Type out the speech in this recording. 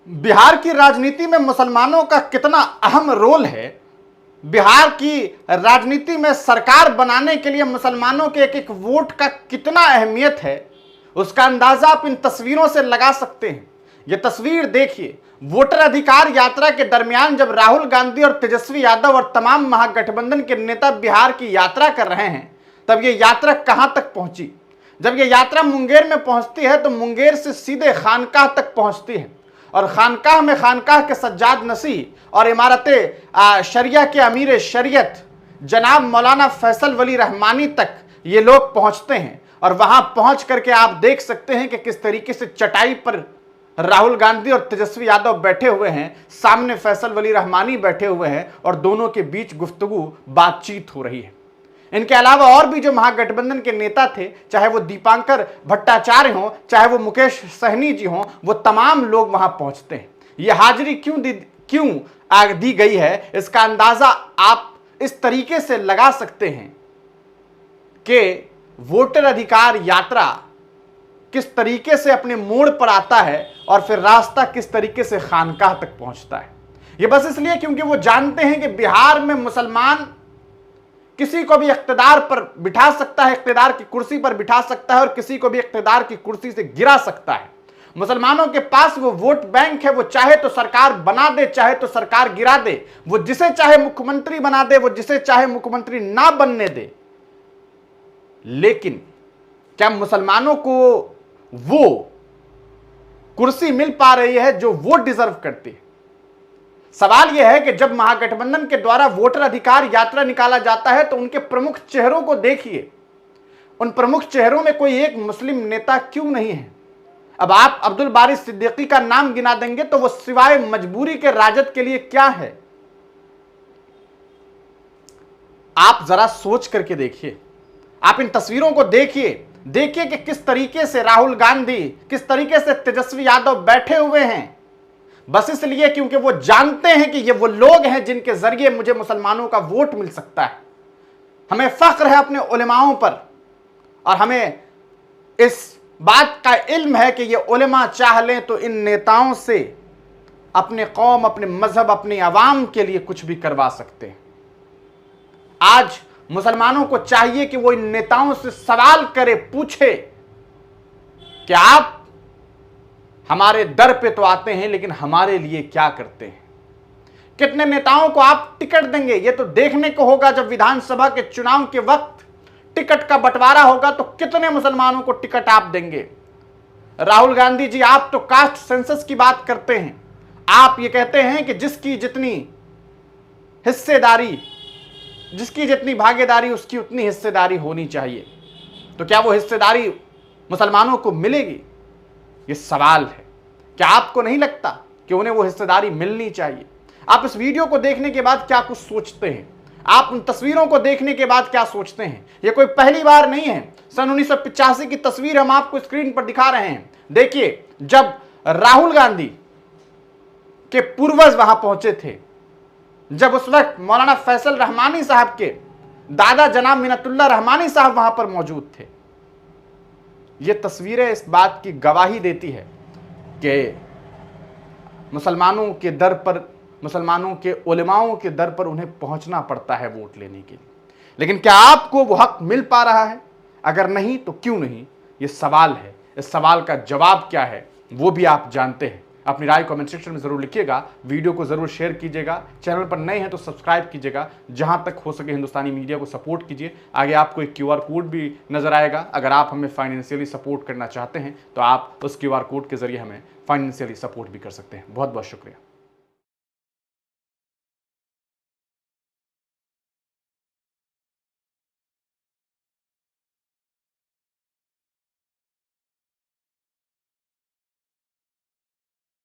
बिहार की राजनीति में मुसलमानों का कितना अहम रोल है, बिहार की राजनीति में सरकार बनाने के लिए मुसलमानों के एक एक वोट का कितना अहमियत है, उसका अंदाजा आप इन तस्वीरों से लगा सकते हैं। ये तस्वीर देखिए, वोटर अधिकार यात्रा के दरमियान जब राहुल गांधी और तेजस्वी यादव और तमाम महागठबंधन के नेता बिहार की यात्रा कर रहे हैं, तब ये यात्रा कहां तक पहुंची। जब ये यात्रा मुंगेर में पहुंचती है तो मुंगेर से सीधे खानकाह तक पहुंचती है और खानकाह में खानकाह के सज्जाद नसीह और इमारत शरिया के अमीर शरीयत जनाब मौलाना फैसल वली रहमानी तक ये लोग पहुंचते हैं। और वहां पहुंच करके आप देख सकते हैं कि किस तरीके से चटाई पर राहुल गांधी और तेजस्वी यादव बैठे हुए हैं, सामने फैसल वली रहमानी बैठे हुए हैं और दोनों के बीच गुफ्तगू बातचीत हो रही है। इनके अलावा और भी जो महागठबंधन के नेता थे, चाहे वो दीपांकर भट्टाचार्य हों, चाहे वो मुकेश सहनी जी हों, वो तमाम लोग वहां पहुंचते हैं। ये हाजिरी क्यों दी गई है, इसका अंदाजा आप इस तरीके से लगा सकते हैं कि वोटर अधिकार यात्रा किस तरीके से अपने मोड़ पर आता है और फिर रास्ता किस तरीके से खानकाह तक पहुंचता है। ये बस इसलिए क्योंकि वो जानते हैं कि बिहार में मुसलमान किसी को भी इख्तिदार पर बिठा सकता है, इख्तिदार की कुर्सी पर बिठा सकता है और किसी को भी इख्तिदार की कुर्सी से गिरा सकता है। मुसलमानों के पास वो वोट बैंक है, वो चाहे तो सरकार बना दे, चाहे तो सरकार गिरा दे, वो जिसे चाहे मुख्यमंत्री बना दे, वो जिसे चाहे मुख्यमंत्री ना बनने दे। लेकिन क्या मुसलमानों को वो कुर्सी मिल पा रही है जो वो डिजर्व करती है? सवाल यह है कि जब महागठबंधन के द्वारा वोटर अधिकार यात्रा निकाला जाता है तो उनके प्रमुख चेहरों को देखिए, उन प्रमुख चेहरों में कोई एक मुस्लिम नेता क्यों नहीं है। अब आप अब्दुल बारी सिद्दीकी का नाम गिना देंगे तो वो सिवाय मजबूरी के राजद के लिए क्या है। आप जरा सोच करके देखिए, आप इन तस्वीरों को देखिए कि किस तरीके से राहुल गांधी, किस तरीके से तेजस्वी यादव बैठे हुए हैं, बस इसलिए क्योंकि वो जानते हैं कि ये वो लोग हैं जिनके जरिए मुझे मुसलमानों का वोट मिल सकता है। हमें फख्र है अपने उलेमाओं पर और हमें इस बात का इल्म है कि ये उलेमा चाह लें तो इन नेताओं से अपने कौम, अपने मजहब, अपने अवाम के लिए कुछ भी करवा सकते हैं। आज मुसलमानों को चाहिए कि वो इन नेताओं से सवाल करे, पूछे कि आप हमारे दर पे तो आते हैं लेकिन हमारे लिए क्या करते हैं। कितने नेताओं को आप टिकट देंगे, ये तो देखने को होगा। जब विधानसभा के चुनाव के वक्त टिकट का बंटवारा होगा तो कितने मुसलमानों को टिकट आप देंगे। राहुल गांधी जी, आप तो कास्ट सेंसस की बात करते हैं, आप ये कहते हैं कि जिसकी जितनी हिस्सेदारी, जिसकी जितनी भागीदारी उसकी उतनी हिस्सेदारी होनी चाहिए। तो क्या वो हिस्सेदारी मुसलमानों को मिलेगी? ये सवाल है। क्या आपको नहीं लगता कि उन्हें वो हिस्सेदारी मिलनी चाहिए? आप इस वीडियो को देखने के बाद क्या कुछ सोचते हैं? आप उन तस्वीरों को देखने के बाद क्या सोचते हैं? ये कोई पहली बार नहीं है। सन 1985 की तस्वीर हम आपको स्क्रीन पर दिखा रहे हैं। देखिए, जब राहुल गांधी के पूर्वज वहां पहुंचे थे, जब उस वक्त मौलाना फैसल रहमानी साहब के दादा जनाब मिन्नतुल्लाह रहमानी साहब वहां पर मौजूद थे। ये तस्वीरें इस बात की गवाही देती है कि मुसलमानों के दर पर, मुसलमानों के उलेमाओं के दर पर उन्हें पहुंचना पड़ता है वोट लेने के लिए। लेकिन क्या आपको वो हक मिल पा रहा है? अगर नहीं तो क्यों नहीं, ये सवाल है। इस सवाल का जवाब क्या है वो भी आप जानते हैं। अपनी राय कमेंट सेक्शन में जरूर लिखिएगा, वीडियो को जरूर शेयर कीजिएगा, चैनल पर नए हैं तो सब्सक्राइब कीजिएगा, जहां तक हो सके हिंदुस्तानी मीडिया को सपोर्ट कीजिए। आगे आपको एक QR कोड भी नजर आएगा। अगर आप हमें फाइनेंशियली सपोर्ट करना चाहते हैं तो आप उस QR कोड के जरिए हमें फाइनेंशियली सपोर्ट भी कर सकते हैं। बहुत बहुत शुक्रिया।